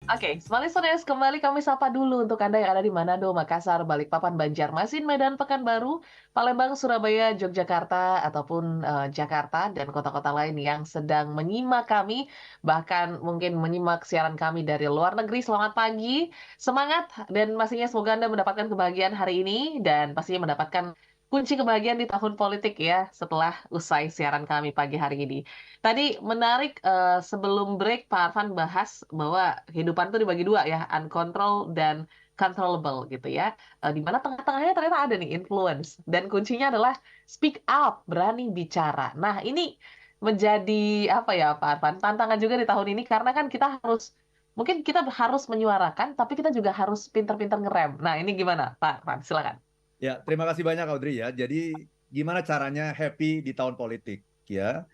Oke, Small Listeners, kembali kami sapa dulu untuk Anda yang ada di Manado, Makassar, Balikpapan, Banjarmasin, Medan, Pekanbaru, Palembang, Surabaya, Yogyakarta, ataupun Jakarta, dan kota-kota lain yang sedang menyimak kami, bahkan mungkin menyimak siaran kami dari luar negeri. Selamat pagi, semangat, dan pastinya semoga Anda mendapatkan kebahagiaan hari ini, dan pastinya mendapatkan kunci kebahagiaan di tahun politik ya, setelah usai siaran kami pagi hari ini. Tadi menarik, sebelum break Pak Arfan bahas bahwa kehidupan tuh dibagi 2 ya, uncontrol dan controllable gitu ya. Di mana tengah-tengahnya ternyata ada nih influence dan kuncinya adalah speak up, berani bicara. Nah, ini menjadi apa ya Pak Arfan, tantangan juga di tahun ini karena kan kita harus mungkin kita harus menyuarakan, tapi kita juga harus pintar-pintar ngerem. Nah, ini gimana Pak Arfan? Silakan. Ya, terima kasih banyak Audrey ya. Jadi gimana caranya happy di tahun politik ya?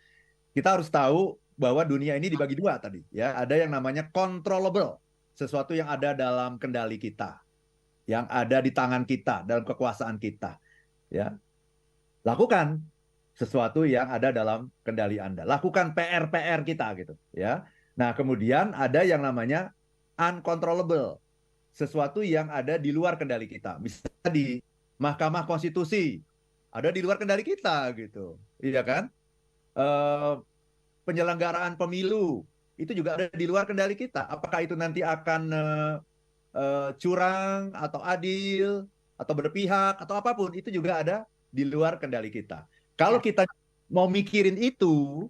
Kita harus tahu bahwa dunia ini dibagi dua tadi ya. Ada yang namanya controllable, sesuatu yang ada dalam kendali kita, yang ada di tangan kita, dalam kekuasaan kita ya. Lakukan sesuatu yang ada dalam kendali Anda. Lakukan PR-PR kita gitu ya. Nah, kemudian ada yang namanya uncontrollable, sesuatu yang ada di luar kendali kita. Misalnya di Mahkamah Konstitusi, ada di luar kendali kita gitu. Iya kan? Eh, Penyelenggaraan pemilu itu juga ada di luar kendali kita. Apakah itu nanti akan curang atau adil atau berpihak atau apapun itu juga ada di luar kendali kita. Kalau Ya. kita mau mikirin itu,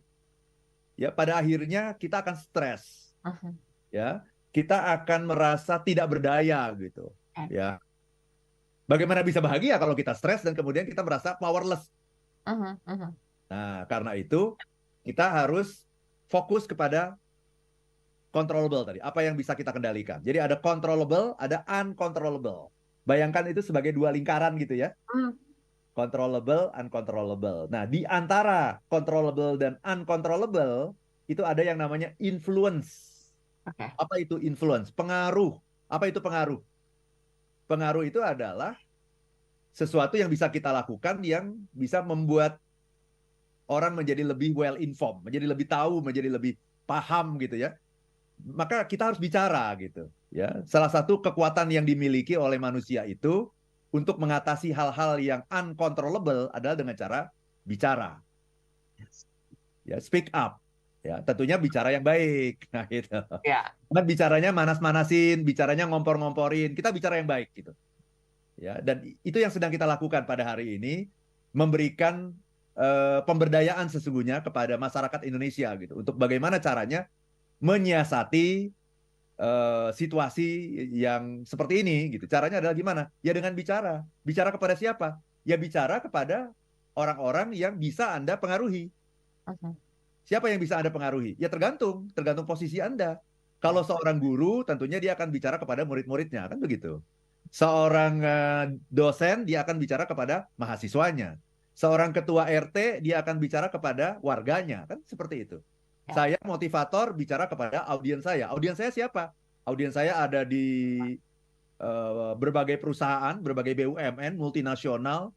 ya pada akhirnya kita akan stres, Mhm. ya. Kita akan merasa tidak berdaya gitu, ya. Bagaimana bisa bahagia kalau kita stres dan kemudian kita merasa powerless. Mhm, mhm. Nah, karena itu kita harus fokus kepada controllable tadi, apa yang bisa kita kendalikan. Jadi ada controllable, ada uncontrollable. Bayangkan itu sebagai dua lingkaran gitu ya. Mmm, Controllable, uncontrollable. Nah, di antara controllable dan uncontrollable itu ada yang namanya influence. oke. Apa itu influence? Pengaruh. Apa itu pengaruh? Pengaruh itu adalah sesuatu yang bisa kita lakukan yang bisa membuat orang menjadi lebih well informed, menjadi lebih tahu, menjadi lebih paham gitu ya. Maka kita harus bicara gitu ya. Salah satu kekuatan yang dimiliki oleh manusia itu untuk mengatasi hal-hal yang uncontrollable adalah dengan cara bicara, ya speak up, ya tentunya bicara yang baik. Nah gitu. Ya. Bukan bicaranya manas-manasin, bicaranya ngompor-ngomporin. Kita bicara yang baik gitu. Ya, dan itu yang sedang kita lakukan pada hari ini, memberikan pemberdayaan sesungguhnya kepada masyarakat Indonesia gitu untuk bagaimana caranya menyiasati situasi yang seperti ini gitu. Caranya adalah gimana? Ya dengan bicara. Bicara kepada siapa? Ya bicara kepada orang-orang yang bisa Anda pengaruhi. Mhm. Siapa yang bisa Anda pengaruhi? Ya tergantung posisi Anda. Kalau Ya. seorang guru, tentunya dia akan bicara kepada murid-muridnya, kan begitu. Seorang dosen, dia akan bicara kepada mahasiswanya. Seorang ketua RT, dia akan bicara kepada warganya, kan seperti itu. Ya. Saya motivator bicara kepada audiens saya. Audiens saya siapa? Audiens saya ada di berbagai perusahaan, berbagai BUMN, multinasional,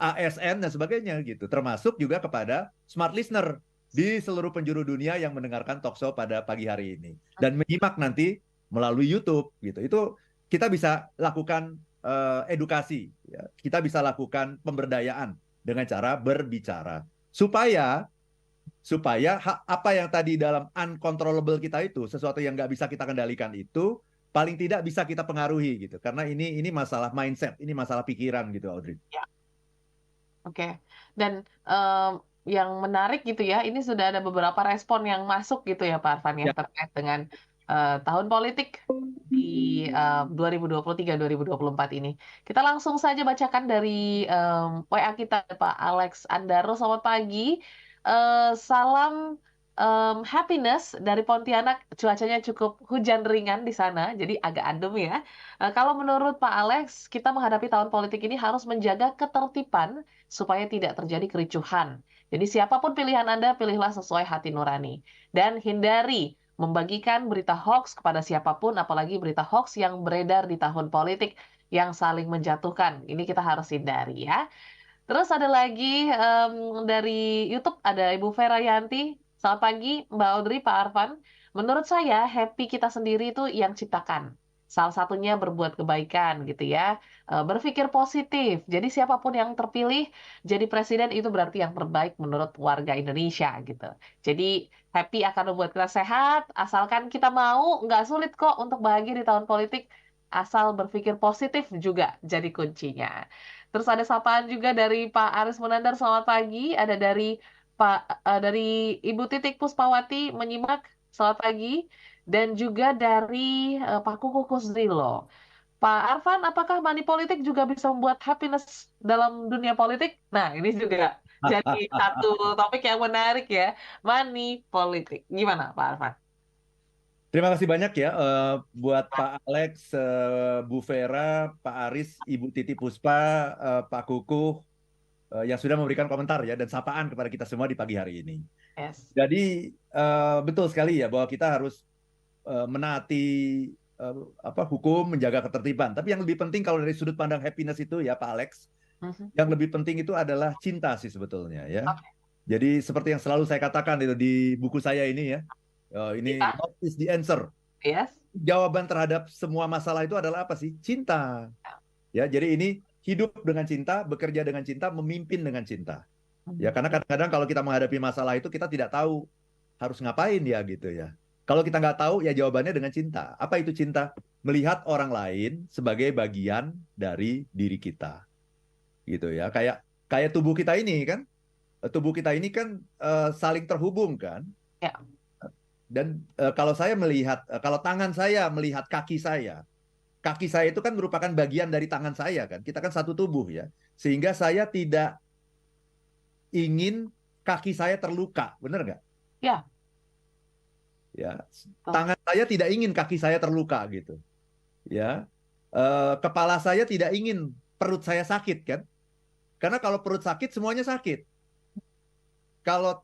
ASN dan sebagainya gitu. Termasuk juga kepada smart listener di seluruh penjuru dunia yang mendengarkan talkshow pada pagi hari ini dan menyimak nanti melalui YouTube gitu. Itu kita bisa lakukan edukasi, ya. Kita bisa lakukan pemberdayaan dengan cara berbicara supaya supaya apa yang tadi dalam uncontrollable kita itu sesuatu yang nggak bisa kita kendalikan itu paling tidak bisa kita pengaruhi gitu karena ini masalah mindset, ini masalah pikiran gitu Audrey. Ya. Oke. Dan, yang menarik gitu ya, ini sudah ada beberapa respon yang masuk gitu ya Pak Arfan ya, Ya. terkait dengan, tahun politik di, 2023-2024 ini. Kita langsung saja bacakan dari, WA kita Pak Alex Andaro, selamat pagi, salam, happiness dari Pontianak, cuacanya cukup hujan ringan di sana, jadi agak adem ya. Kalau menurut Pak Alex, kita menghadapi tahun politik ini harus menjaga ketertiban supaya tidak terjadi kericuhan. Jadi siapapun pilihan Anda, pilihlah sesuai hati nurani. Dan hindari membagikan berita hoax kepada siapapun, apalagi berita hoax yang beredar di tahun politik yang saling menjatuhkan. Ini kita harus hindari ya. Terus ada lagi dari YouTube ada Ibu Vera Yanti. Selamat pagi Mbak Audrey, Pak Arfan. Menurut saya happy kita sendiri itu yang ciptakan. Salah satunya berbuat kebaikan gitu ya, berpikir positif. Jadi siapapun yang terpilih jadi presiden itu berarti yang terbaik menurut warga Indonesia gitu. Jadi happy akan membuat kita sehat, asalkan kita mau, nggak sulit kok untuk bahagia di tahun politik, asal berpikir positif juga jadi kuncinya. Terus ada sapaan juga dari Pak Aris Munandar, selamat pagi. Ada dari dari Ibu Titik Puspawati menyimak. Selamat pagi. Dan juga dari Pak Kuku Kusrilo. Pak Arfan, apakah money politik juga bisa membuat happiness dalam dunia politik? Nah, ini juga jadi satu topik yang menarik ya. Money politik. Gimana, Pak Arfan? Terima kasih banyak ya buat Pak Alex, Bu Vera, Pak Aris, Ibu Titi Puspa, Pak Kukuh yang sudah memberikan komentar ya dan sapaan kepada kita semua di pagi hari ini. Yes. Jadi betul sekali ya bahwa kita harus menaati hukum, menjaga ketertiban. Tapi yang lebih penting kalau dari sudut pandang happiness itu ya Pak Alex, Mhm. yang lebih penting itu adalah cinta sih sebetulnya ya. Oke. Jadi seperti yang selalu saya katakan itu di buku saya ini ya, ini Kita? love is the answer. Yes. Jawaban terhadap semua masalah itu adalah apa sih? Cinta. Ya, jadi ini hidup dengan cinta, bekerja dengan cinta, memimpin dengan cinta. Ya, Mhm. karena kadang-kadang kalau kita menghadapi masalah itu kita tidak tahu harus ngapain ya gitu ya. Kalau kita nggak tahu ya jawabannya dengan cinta. Apa itu cinta? Melihat orang lain sebagai bagian dari diri kita. Gitu ya. Kayak kayak tubuh kita ini kan, tubuh kita ini kan saling terhubung kan. Ya. Dan kalau saya melihat, kalau tangan saya melihat kaki saya itu kan merupakan bagian dari tangan saya kan. Kita kan satu tubuh ya. Sehingga saya tidak ingin kaki saya terluka, benar nggak? Ya. Ya, Betul. tangan saya tidak ingin kaki saya terluka gitu. Ya, kepala saya tidak ingin perut saya sakit kan? Karena kalau perut sakit semuanya sakit. Kalau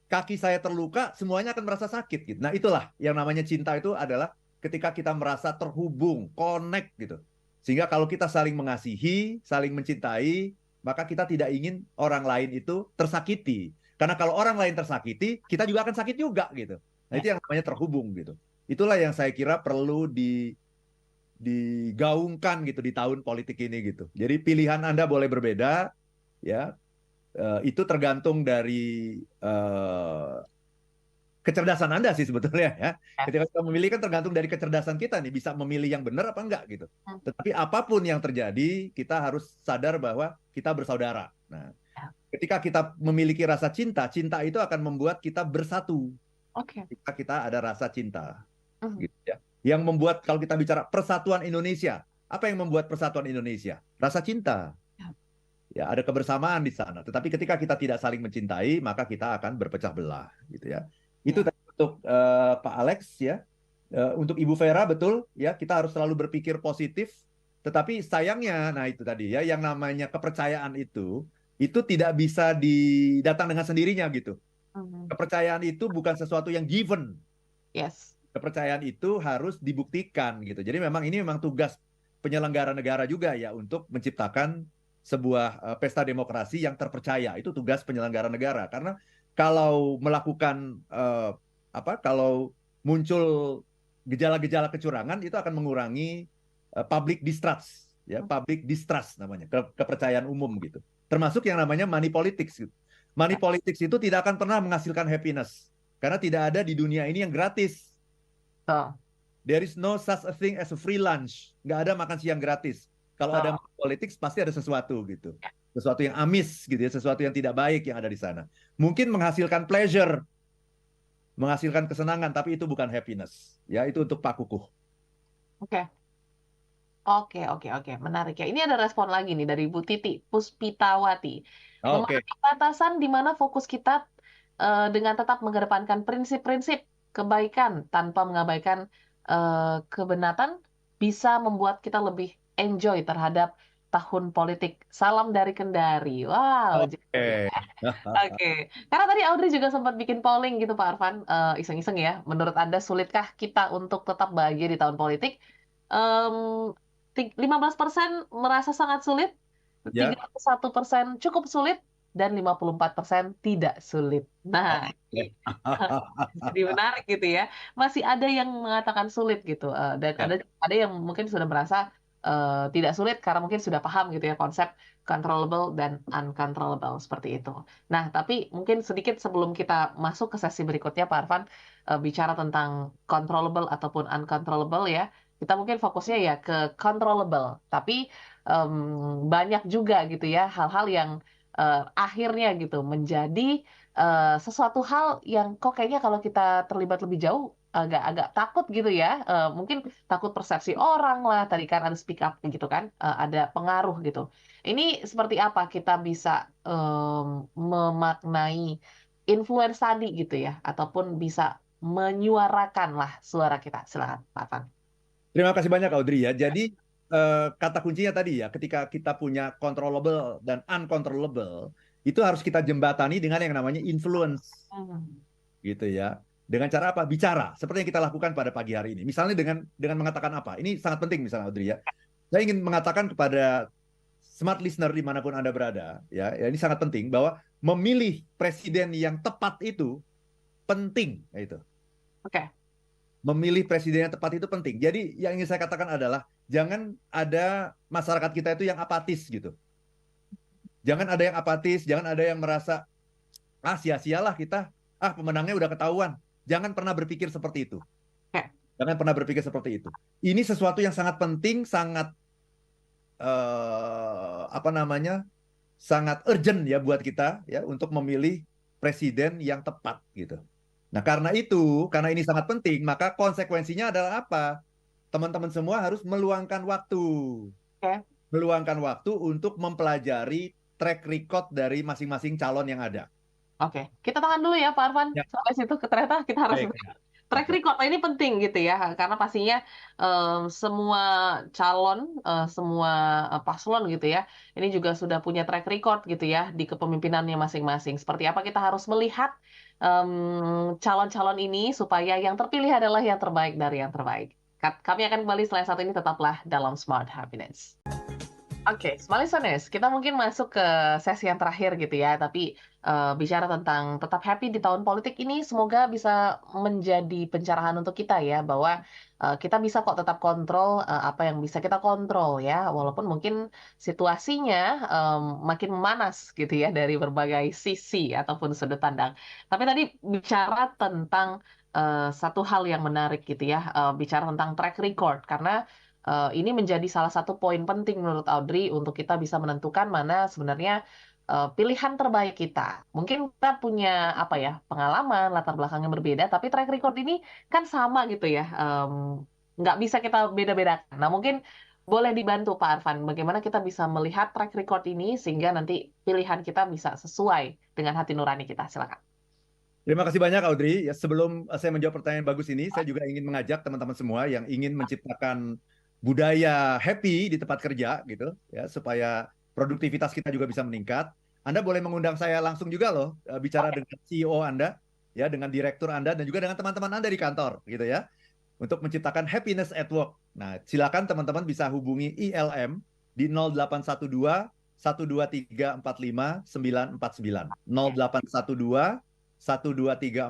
kaki saya terluka semuanya akan merasa sakit gitu. Nah itulah yang namanya cinta itu adalah ketika kita merasa terhubung, connect gitu. Sehingga kalau kita saling mengasihi, saling mencintai, maka kita tidak ingin orang lain itu tersakiti. Karena kalau orang lain tersakiti, kita juga akan sakit juga gitu. Nah Ya. itu yang namanya terhubung gitu. Itulah yang saya kira perlu digaungkan gitu di tahun politik ini gitu. Jadi pilihan Anda boleh berbeda, ya. Itu tergantung dari kecerdasan Anda sih sebetulnya ya. Ketika Yes. kita memilih kan tergantung dari kecerdasan kita nih, bisa memilih yang benar apa enggak gitu. Hmm. Tetapi apapun yang terjadi, kita harus sadar bahwa kita bersaudara. Nah, Ya. ketika kita memiliki rasa cinta, cinta itu akan membuat kita bersatu. Oke. Ketika kita ada rasa cinta, Mhm. gitu ya. Yang membuat kalau kita bicara persatuan Indonesia, apa yang membuat persatuan Indonesia? Rasa cinta. Ya. Ya, ada kebersamaan di sana. Tetapi ketika kita tidak saling mencintai, maka kita akan berpecah belah, gitu ya. Itu Ya. tadi untuk Pak Alex ya. Untuk Ibu Vera betul ya, kita harus selalu berpikir positif. Tetapi sayangnya, nah itu tadi ya, yang namanya kepercayaan itu tidak bisa didatang dengan sendirinya gitu. Mhm. Kepercayaan itu bukan sesuatu yang given. Yes. Kepercayaan itu harus dibuktikan gitu. Jadi memang ini memang tugas penyelenggara negara juga ya untuk menciptakan sebuah pesta demokrasi yang terpercaya. Itu tugas penyelenggara negara. Karena kalau melakukan kalau muncul gejala-gejala kecurangan itu akan mengurangi public distrust ya, public distrust namanya, kepercayaan umum gitu. Termasuk yang namanya money politics gitu. Money Ya. politics itu tidak akan pernah menghasilkan happiness karena tidak ada di dunia ini yang gratis. Betul. There is no such a thing as a free lunch. Nggak ada makan siang gratis. Kalau ada Betul. politik pasti ada sesuatu gitu. Sesuatu yang amis gitu ya, sesuatu yang tidak baik yang ada di sana. Mungkin menghasilkan pleasure, menghasilkan kesenangan, tapi itu bukan happiness. Ya, itu untuk Pak Kukuh. Oke. Oke, oke, oke. Menarik ya. Ini ada respon lagi nih dari Bu Titi Puspitawati. Oke. Memahami batasan di mana fokus kita dengan tetap mengedepankan prinsip-prinsip kebaikan tanpa mengabaikan kebenatan bisa membuat kita lebih enjoy terhadap tahun politik. Salam dari Kendari. Wow, jauh ya. Oke. Oke. Karena tadi Audrey juga sempat bikin polling gitu Pak Arfan, iseng-iseng ya. Menurut Anda sulitkah kita untuk tetap bahagia di tahun politik? Mmm, 15% merasa sangat sulit, Ya. 31% cukup sulit, dan 54% tidak sulit. Nah, Oke. jadi menarik gitu ya. Masih ada yang mengatakan sulit gitu, dan Ya. ada yang mungkin sudah merasa, tidak sulit karena mungkin sudah paham gitu ya konsep controllable dan uncontrollable seperti itu. Nah, tapi mungkin sedikit sebelum kita masuk ke sesi berikutnya Pak Arfan, bicara tentang controllable ataupun uncontrollable ya, kita mungkin fokusnya ya ke controllable. Tapi, banyak juga gitu ya hal-hal yang, akhirnya gitu menjadi sesuatu hal yang kok kayaknya kalau kita terlibat lebih jauh agak-agak takut gitu ya, mungkin takut persepsi orang lah, tadi kan ada speak up gitu kan, ada pengaruh gitu. Ini seperti apa kita bisa, memaknai influence tadi gitu ya, ataupun bisa menyuarakanlah suara kita? Silakan, Pak Afan. Terima kasih banyak Audrey ya. Jadi kata kuncinya tadi ya, ketika kita punya controllable dan uncontrollable, itu harus kita jembatani dengan yang namanya influence, Mmm, gitu ya. Dengan cara apa? Bicara, seperti yang kita lakukan pada pagi hari ini. Misalnya dengan mengatakan apa? Ini sangat penting misalnya Audrey ya. Saya ingin mengatakan kepada smart listener dimanapun Anda berada, ya ini sangat penting bahwa memilih presiden yang tepat itu penting, ya itu. oke, Memilih presiden yang tepat itu penting. Jadi yang ingin saya katakan adalah jangan ada masyarakat kita itu yang apatis gitu. Jangan ada yang apatis, jangan ada yang merasa sia-sialah kita, pemenangnya udah ketahuan. Jangan pernah berpikir seperti itu. oke, Jangan pernah berpikir seperti itu. Ini sesuatu yang sangat penting, sangat apa namanya? Sangat urgent ya buat kita ya untuk memilih presiden yang tepat gitu. Nah, karena ini sangat penting, maka konsekuensinya adalah apa? Teman-teman semua harus meluangkan waktu. oke. Meluangkan waktu untuk mempelajari track record dari masing-masing calon yang ada. Oke, kita tahan dulu ya Pak Arfan, Ya, sampai situ ternyata kita harus baik. break. Track Oke. record, nah ini penting gitu ya, karena pastinya, semua calon, semua, paslon gitu ya, ini juga sudah punya track record gitu ya, di kepemimpinannya masing-masing. Seperti apa kita harus melihat, calon-calon ini supaya yang terpilih adalah yang terbaik dari yang terbaik. Kami akan kembali setelah yang satu ini, tetaplah dalam Smart Happiness. Oke, Small Listeners, kita mungkin masuk ke sesi yang terakhir gitu ya, tapi, bicara tentang tetap happy di tahun politik ini semoga bisa menjadi pencerahan untuk kita ya, bahwa, kita bisa kok tetap kontrol, apa yang bisa kita kontrol ya, walaupun mungkin situasinya, makin memanas gitu ya dari berbagai sisi ataupun sudut pandang. Tapi tadi bicara tentang, satu hal yang menarik gitu ya, bicara tentang track record, karena ini menjadi salah satu poin penting menurut Audrey untuk kita bisa menentukan mana sebenarnya, pilihan terbaik kita. Mungkin kita punya, apa ya, pengalaman, latar belakang yang berbeda, tapi track record ini kan sama gitu ya, nggak bisa kita beda-bedakan. Nah, mungkin boleh dibantu Pak Arfan, bagaimana kita bisa melihat track record ini sehingga nanti pilihan kita bisa sesuai dengan hati nurani kita? Silakan. Terima kasih banyak Audrey. Ya, sebelum saya menjawab pertanyaan bagus ini, saya juga ingin mengajak teman-teman semua yang ingin menciptakan budaya happy di tempat kerja gitu ya supaya produktivitas kita juga bisa meningkat. Anda boleh mengundang saya langsung juga loh bicara dengan CEO Anda ya dengan direktur Anda dan juga dengan teman-teman Anda di kantor gitu ya untuk menciptakan happiness at work. Nah, silakan teman-teman bisa hubungi ILM di 0812 12345 949 0812 12345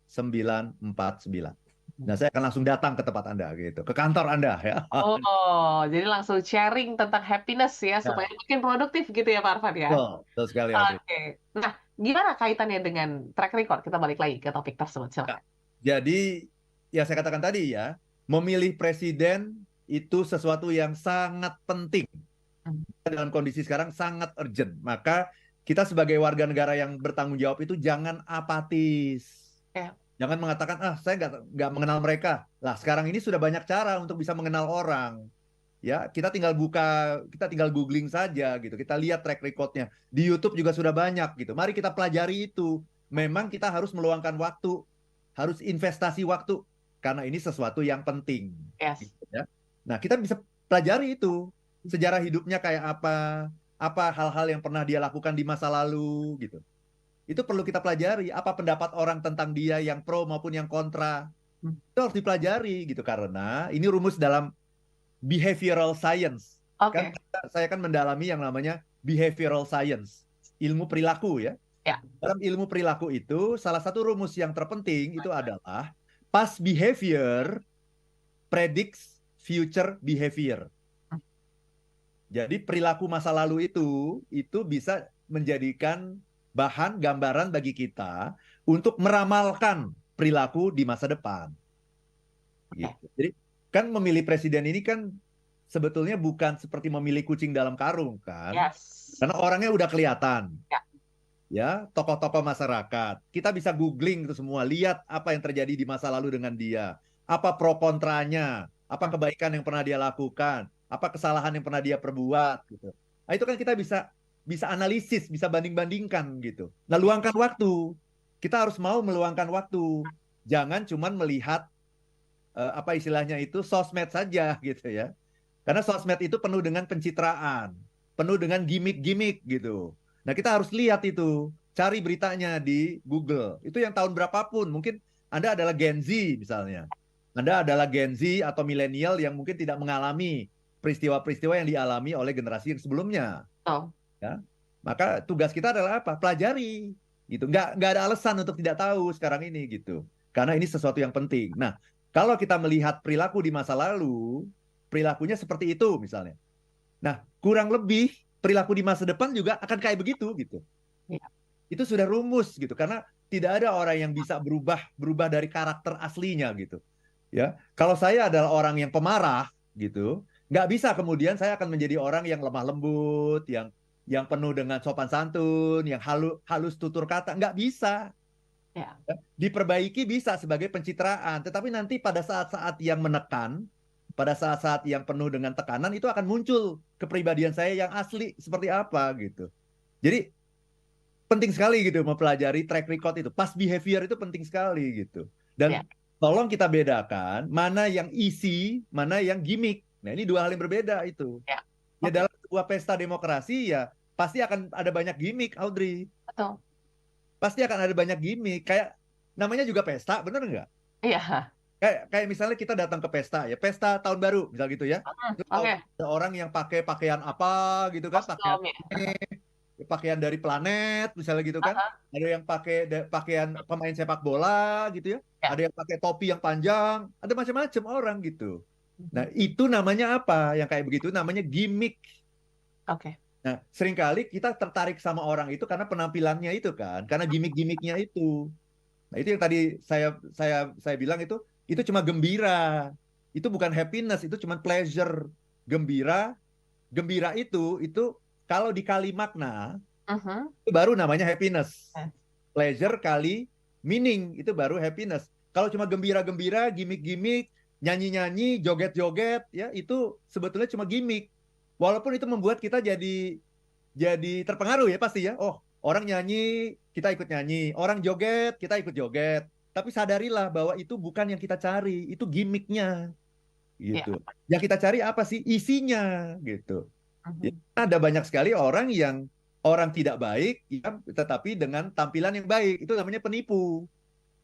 949. Nah, saya akan langsung datang ke tempat Anda gitu, ke kantor Anda ya. Oh, jadi langsung sharing tentang happiness ya, Ya, supaya makin produktif gitu ya Pak Arfan ya? betul, betul sekali Audrey. Oke. Nah, gimana kaitannya dengan track record? Kita balik lagi ke topik tersebut, Ya, silakan. jadi ya saya katakan tadi ya, memilih presiden itu sesuatu yang sangat penting Mmm, dalam kondisi sekarang sangat urgent. Maka kita sebagai warga negara yang bertanggung jawab itu jangan apatis. ya, Jangan mengatakan, saya nggak mengenal mereka. Lah, sekarang ini sudah banyak cara untuk bisa mengenal orang. Ya, kita tinggal googling saja gitu. Kita lihat track recordnya. Di YouTube juga sudah banyak gitu. Mari kita pelajari itu. Memang kita harus meluangkan waktu, harus investasi waktu karena ini sesuatu yang penting. yes. Gitu, ya. Nah, kita bisa pelajari itu. Sejarah hidupnya kayak apa hal-hal yang pernah dia lakukan di masa lalu gitu. Itu perlu kita pelajari. Apa pendapat orang tentang dia yang pro maupun yang kontra. Mmm, Itu harus dipelajari gitu karena ini rumus dalam behavioral science. Kan oke. saya kan mendalami yang namanya behavioral science. ilmu perilaku ya. Ya. Dalam ilmu perilaku itu, salah satu rumus yang terpenting itu adalah past behavior predicts future behavior. Jadi perilaku masa lalu itu bisa menjadikan bahan gambaran bagi kita untuk meramalkan perilaku di masa depan. Oke. Gitu. Jadi kan memilih presiden ini kan sebetulnya bukan seperti memilih kucing dalam karung kan, Yes. karena orangnya udah kelihatan. Ya. Ya, tokoh-tokoh masyarakat. Kita bisa googling itu semua, lihat apa yang terjadi di masa lalu dengan dia, apa pro kontranya, apa kebaikan yang pernah dia lakukan, apa kesalahan yang pernah dia perbuat gitu. Nah, itu kan kita bisa bisa analisis, bisa banding-bandingkan gitu. Nah, luangkan waktu. Kita harus mau meluangkan waktu. Jangan cuman melihat apa istilahnya itu sosmed saja gitu ya. Karena sosmed itu penuh dengan pencitraan, penuh dengan gimmick-gimmick gitu. Nah, kita harus lihat itu, cari beritanya di Google. Itu yang tahun berapapun, mungkin Anda adalah Gen Z misalnya. Anda adalah Gen Z atau milenial yang mungkin tidak mengalami peristiwa-peristiwa yang dialami oleh generasi yang sebelumnya. Betul. Ya. Maka tugas kita adalah apa? Pelajari. Gitu. Nggak ada alasan untuk tidak tahu sekarang ini gitu. Karena ini sesuatu yang penting. Nah, kalau kita melihat perilaku di masa lalu, perilakunya seperti itu misalnya. Nah, kurang lebih perilaku di masa depan juga akan kayak begitu gitu. Ya. Itu sudah rumus gitu karena tidak ada orang yang bisa berubah dari karakter aslinya gitu. Ya, kalau saya adalah orang yang pemarah gitu, nggak bisa kemudian saya akan menjadi orang yang lemah lembut, yang penuh dengan sopan santun, yang halus tutur kata, nggak bisa. Ya. Diperbaiki bisa sebagai pencitraan, tetapi nanti pada saat-saat yang menekan, pada saat-saat yang penuh dengan tekanan itu akan muncul kepribadian saya yang asli seperti apa gitu. Jadi penting sekali gitu mempelajari track record itu, past behavior itu penting sekali gitu. Dan Ya. tolong kita bedakan mana yang isi, mana yang gimmick. Nah, ini dua hal yang berbeda itu. Ya. Ya Oke. dalam sebuah pesta demokrasi ya pasti akan ada banyak gimmick, Audrey. Betul. Pasti akan ada banyak gimmick. Kayak namanya juga pesta, bener nggak? Iya. Kayak misalnya kita datang ke pesta ya, pesta tahun baru misal gitu ya. Terus Oke. ada orang yang pakai pakaian apa gitu kan, pakaian Kostum ya. pakaian dari planet misalnya gitu kan. Aha. Ada yang pakai pakaian pemain sepak bola gitu ya. Ya. Ada yang pakai topi yang panjang, ada macam-macam orang gitu. Nah, Mhm. itu namanya apa? Yang kayak begitu namanya gimmick. Oke. Nah, seringkali kita tertarik sama orang itu karena penampilannya itu kan, karena gimmick-gimmicknya itu. Nah, itu yang tadi saya bilang itu cuma gembira. Itu bukan happiness, itu cuma pleasure. Gembira, gembira itu kalau dikali makna Mhm. itu baru namanya happiness. Eh. Pleasure kali meaning itu baru happiness. Kalau cuma gembira-gembira, gimmick-gimmick, nyanyi-nyanyi, joget-joget ya itu sebetulnya cuma gimmick. Walaupun itu membuat kita jadi terpengaruh ya pasti ya. Oh, orang nyanyi, kita ikut nyanyi. Orang joget, kita ikut joget. Tapi sadarilah bahwa itu bukan yang kita cari, itu gimmicknya Ya. gitu. Yang kita cari apa sih? Isinya gitu. Ya, Mhm. ada banyak sekali orang yang orang tidak baik, ya, tetapi dengan tampilan yang baik. Itu namanya penipu.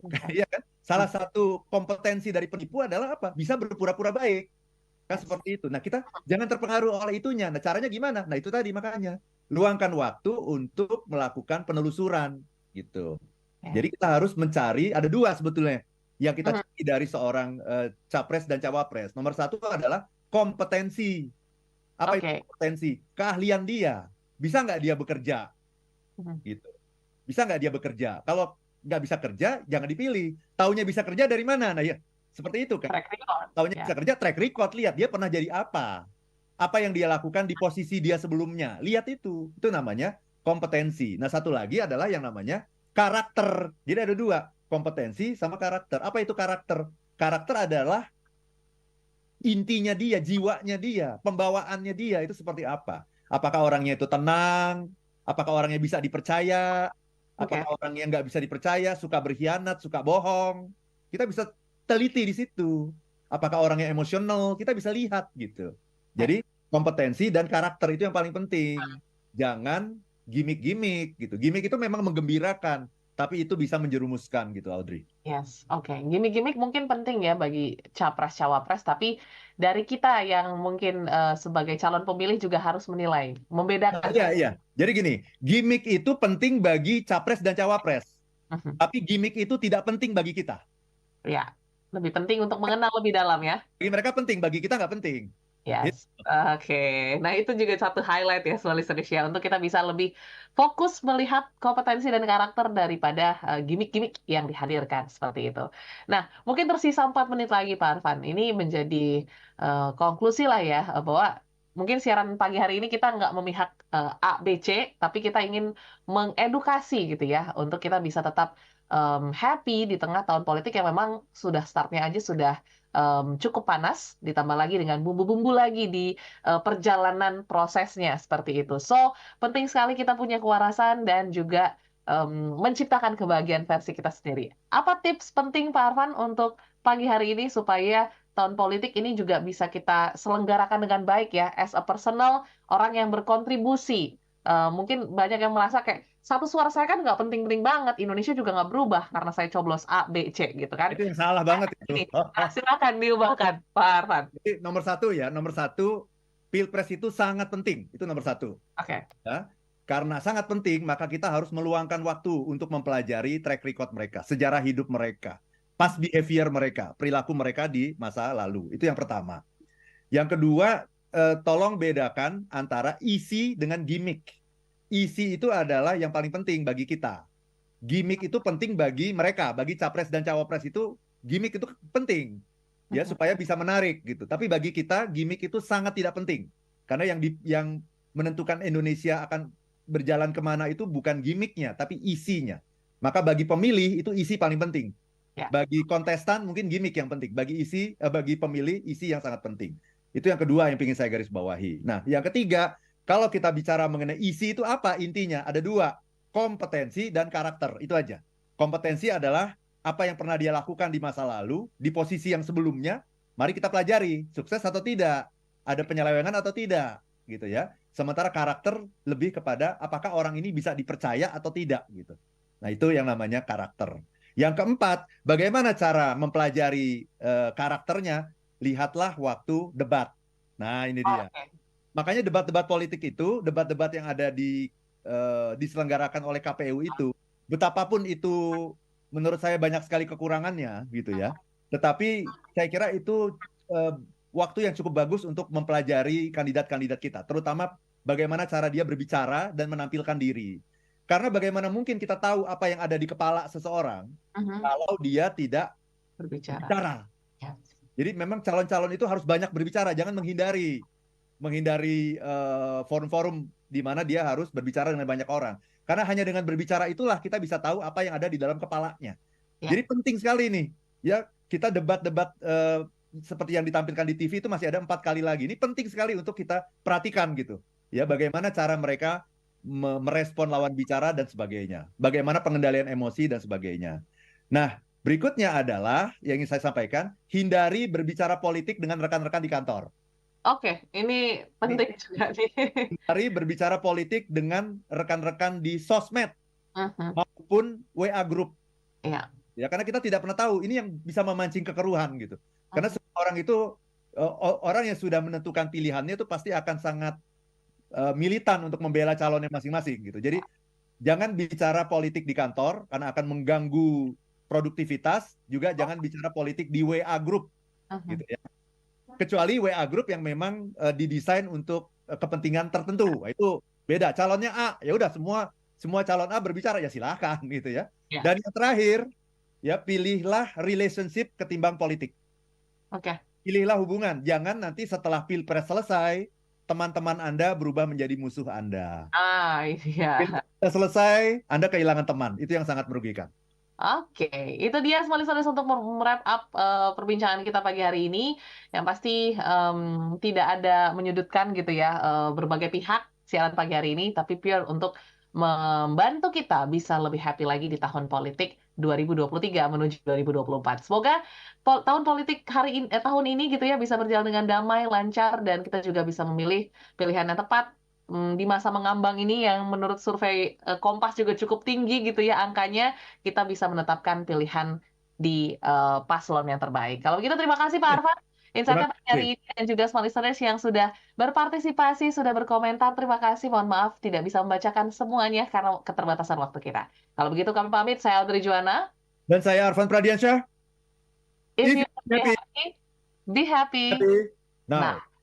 Oke. Iya kan? Salah satu kompetensi dari penipu adalah apa? Bisa berpura-pura baik. Kan Yes. seperti itu. Nah, kita jangan terpengaruh oleh itunya. Nah, caranya gimana? Nah, itu tadi makanya. Luangkan waktu untuk melakukan penelusuran gitu. Ya. Jadi kita harus mencari, ada dua sebetulnya yang kita Mhm. cari dari seorang capres dan cawapres. Nomor satu adalah kompetensi. Apa itu Oke. kompetensi? Keahlian dia. Bisa nggak dia bekerja? Mhm. Gitu. Bisa nggak dia bekerja? Kalau nggak bisa kerja, jangan dipilih. Taunya bisa kerja dari mana? Nah, ya seperti itu kan. Track record. Taunya Ya. bisa kerja, track record. Lihat dia pernah jadi apa. Apa yang dia lakukan di posisi dia sebelumnya. Lihat itu. Itu namanya kompetensi. Nah, satu lagi adalah yang namanya karakter. Jadi ada dua. Kompetensi sama karakter. Apa itu karakter? Karakter adalah intinya dia, jiwanya dia, pembawaannya dia. Itu seperti apa? Apakah orangnya itu tenang? Apakah orangnya bisa dipercaya? Oke. Apakah orang yang nggak bisa dipercaya, suka berkhianat, suka bohong? Kita bisa teliti di situ. Apakah orangnya emosional? Kita bisa lihat gitu. Ya. Jadi kompetensi dan karakter itu yang paling penting. Jangan gimmick-gimmick gitu. Gimmick itu memang menggembirakan, tapi itu bisa menjerumuskan gitu, Audrey. Yes, oke. Gimik-gimik mungkin penting ya bagi capres-cawapres, tapi dari kita yang mungkin sebagai calon pemilih juga harus menilai, Nah, membedakan. iya, iya. Jadi gini, gimmick itu penting bagi capres dan cawapres, Mhm. tapi gimmick itu tidak penting bagi kita. Ya, lebih penting untuk mengenal lebih dalam ya. Bagi mereka penting, bagi kita nggak penting. Gitu. Yes, oke. Nah, itu juga satu highlight ya, Solis ya, untuk kita bisa lebih fokus melihat kompetensi dan karakter daripada gimmick-gimmick yang dihadirkan, seperti itu. Nah, mungkin tersisa 4 menit lagi, Pak Arfan. Ini menjadi konklusi lah ya, bahwa mungkin siaran pagi hari ini kita nggak memihak A, B, C, tapi kita ingin mengedukasi gitu ya, untuk kita bisa tetap happy di tengah tahun politik yang memang sudah startnya aja sudah cukup panas, ditambah lagi dengan bumbu-bumbu lagi di perjalanan prosesnya seperti itu. So, penting sekali kita punya kewarasan dan juga menciptakan kebahagiaan versi kita sendiri. Apa tips penting Pak Arfan untuk pagi hari ini supaya tahun politik ini juga bisa kita selenggarakan dengan baik ya, as a personal, orang yang berkontribusi. Mungkin banyak yang merasa kayak satu suara saya kan nggak penting-penting banget, Indonesia juga nggak berubah karena saya coblos A, B, C gitu kan. Itu yang salah banget itu. Ini, nah, silakan diubahkan, Pak Arfan. Jadi nomor satu, pilpres itu sangat penting. Itu nomor satu. Oke. Ya. Karena sangat penting, maka kita harus meluangkan waktu untuk mempelajari track record mereka, sejarah hidup mereka, past behavior mereka, perilaku mereka di masa lalu. Itu yang pertama. Yang kedua, tolong bedakan antara isi dengan gimmick. Isi itu adalah yang paling penting bagi kita. Gimmick itu penting bagi mereka, bagi capres dan cawapres itu gimmick itu penting ya Mhm. supaya bisa menarik gitu. Tapi bagi kita gimmick itu sangat tidak penting karena yang menentukan Indonesia akan berjalan kemana itu bukan gimmicknya tapi isinya. Maka bagi pemilih itu isi paling penting. Ya. Bagi kontestan mungkin gimmick yang penting. Bagi pemilih isi yang sangat penting. Itu yang kedua yang ingin saya garis bawahi. Nah, yang ketiga, kalau kita bicara mengenai isi itu apa intinya? Ada dua, kompetensi dan karakter. Itu aja. Kompetensi adalah apa yang pernah dia lakukan di masa lalu, di posisi yang sebelumnya, mari kita pelajari, sukses atau tidak, ada penyelewengan atau tidak, gitu ya. Sementara karakter lebih kepada apakah orang ini bisa dipercaya atau tidak, gitu. Nah, itu yang namanya karakter. Yang keempat, bagaimana cara mempelajari karakternya? Lihatlah waktu debat. Nah, ini dia. Oke. Makanya debat-debat politik itu, debat-debat yang ada diselenggarakan oleh KPU itu, betapapun itu menurut saya banyak sekali kekurangannya gitu ya. Tetapi saya kira itu waktu yang cukup bagus untuk mempelajari kandidat-kandidat kita, terutama bagaimana cara dia berbicara dan menampilkan diri. Karena bagaimana mungkin kita tahu apa yang ada di kepala seseorang Mhm. kalau dia tidak Berbicara. bicara. Ya. Jadi memang calon-calon itu harus banyak berbicara, jangan menghindari forum-forum di mana dia harus berbicara dengan banyak orang. Karena hanya dengan berbicara itulah kita bisa tahu apa yang ada di dalam kepalanya. Ya. Jadi penting sekali nih, ya kita debat-debat seperti yang ditampilkan di TV itu masih ada 4 kali lagi. Ini penting sekali untuk kita perhatikan gitu. Ya bagaimana cara mereka merespon lawan bicara dan sebagainya. Bagaimana pengendalian emosi dan sebagainya. Nah, berikutnya adalah yang ingin saya sampaikan, hindari berbicara politik dengan rekan-rekan di kantor. Oke, ini Ini penting juga nih. hindari berbicara politik dengan rekan-rekan di sosmed Mhm. maupun WA group. Iya. Ya, karena kita tidak pernah tahu ini yang bisa memancing kekeruhan gitu. Karena Mhm. semua orang itu orang yang sudah menentukan pilihannya itu pasti akan sangat militan untuk membela calonnya masing-masing gitu. Jadi jangan bicara politik di kantor karena akan mengganggu produktivitas, juga jangan bicara politik di WA group gitu Mhm. ya. Kecuali WA group yang memang didesain untuk kepentingan tertentu. Nah, itu beda. Calonnya A, ya udah semua calon A berbicara ya silakan gitu ya. Ya. Dan yang terakhir, ya pilihlah relationship ketimbang politik. Oke. Pilihlah hubungan. Jangan nanti setelah Pilpres selesai, teman-teman Anda berubah menjadi musuh Anda. Ah, iya. Pilpres selesai, Anda kehilangan teman. Itu yang sangat merugikan. Oke, itu dia Smalley untuk wrap up perbincangan kita pagi hari ini. Yang pasti tidak ada menyudutkan gitu ya berbagai pihak siaran pagi hari ini, tapi pure untuk membantu kita bisa lebih happy lagi di tahun politik 2023 menuju 2024. Semoga tahun politik tahun ini gitu ya bisa berjalan dengan damai, lancar, dan kita juga bisa memilih pilihan yang tepat di masa mengambang ini yang menurut survei Kompas juga cukup tinggi gitu ya angkanya, kita bisa menetapkan pilihan di paslon yang terbaik. Kalau begitu terima kasih Pak Arfan, Terima insight-nya pagi hari kasih. ini dan juga small listeners yang sudah berpartisipasi, sudah berkomentar. Terima kasih, mohon maaf tidak bisa membacakan semuanya karena keterbatasan waktu kita. Kalau begitu kami pamit, saya Audrey Juwana. Dan saya Arfan Pradiansyah. If If you you're be happy, happy, be happy. happy Nah, now.